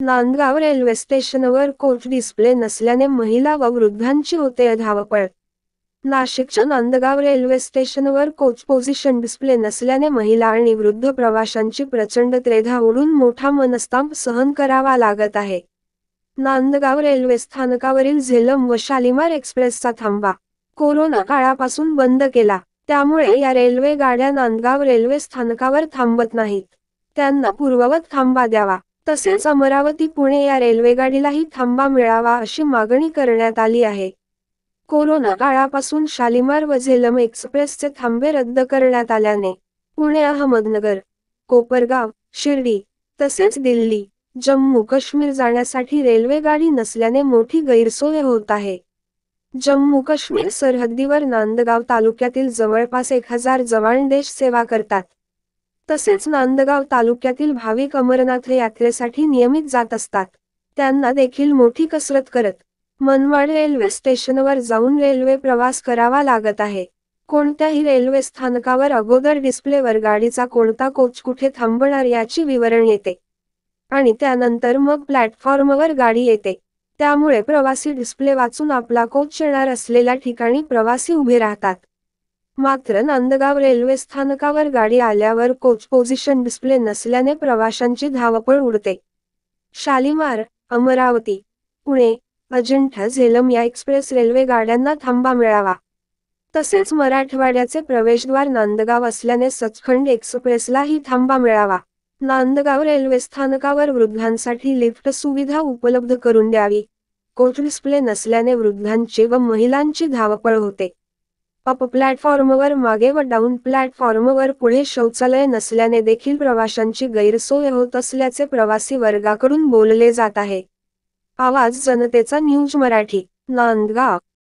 Nandgaon railway स्टेशनवर coach display नसल्याने महिला व वृद्धांची होते धावपळ। नाशिकच्या नांदगाव रेल्वे स्टेशनवर कोच पोझिशन डिस्प्ले नसल्याने महिला आणि वृद्ध प्रवाशांची प्रचंड त्रेधा ओढून मोठा मनस्ताप सहन करावा लागत आहे। नांदगाव रेल्वे स्थानकावरील झेलम व शालिमार एक्सप्रेसचा थांबा कोरोना काळापासून बंद केला, त्यामुळे या रेल्वे गाड्या नांदगाव रेल्वे स्थानकावर थांबत नाहीत। त्यांना पूर्ववत थांबा द्यावा, तसेच अमरावती पुणे या रेल्वेगाडीलाही थांबा मिळावा अशी मागणी करण्यात आली आहे। कोरोना काळापासून शालिमार व झेलम एक्सप्रेसचे थांबे रद्द करण्यात आल्याने पुणे अहमदनगर, कोपरगाव, शिर्डी तसेच दिल्ली, जम्मू काश्मीर जाण्यासाठी रेल्वेगाडी नसल्याने मोठी गैरसोय होत आहे। जम्मू काश्मीर सरहद्दीवर नांदगाव तालुक्यातील जवळपास 1000 जवान देश सेवा करतात। तसेच नांदगाव तालुक्यातील भाविक अमरनाथ यात्रेसाठी नियमित जात असतात। त्यांना देखील मोठी कसरत करत मनमाड रेल्वे स्टेशनवर जाऊन रेल्वे प्रवास करावा लागत आहे। कोणत्याही रेल्वे स्थानकावर अगोदर डिस्प्लेवर गाडीचा कोणता कोच कुठे थांबणार याची विवरण येते आणि त्यानंतर मग प्लॅटफॉर्मवर गाडी येते। त्यामुळे प्रवासी डिस्प्ले वाचून आपला कोच येणार असलेल्या ठिकाणी प्रवासी उभे राहतात। मात्र नांदगाव रेल्वे स्थानकावर गाडी आल्यावर कोच पोझिशन डिस्प्ले नसल्याने प्रवाशांची धावपळ उडते। शालिमार, अमरावती, पुणे, अजिंठा झेलम या एक्सप्रेस रेल्वे गाड्यांना थांबा मिळावा। तसेच मराठवाड्याचे प्रवेशद्वार नांदगाव असल्याने सचखंड एक्सप्रेसलाही थांबा मिळावा। नांदगाव रेल्वे स्थानकावर वृद्धांसाठी लिफ्ट सुविधा उपलब्ध करून द्यावी। कोच डिस्प्ले नसल्याने वृद्धांची व महिलांची धावपळ होते। अप प्लॅटफॉर्मवर मागे व डाऊन प्लॅटफॉर्मवर पुढे शौचालय नसल्याने देखील प्रवाशांची गैरसोय होत असल्याचे प्रवासी वर्गाकडून बोलले जात आहे। आवाज जनतेचा न्यूज मराठी, नांदगाव।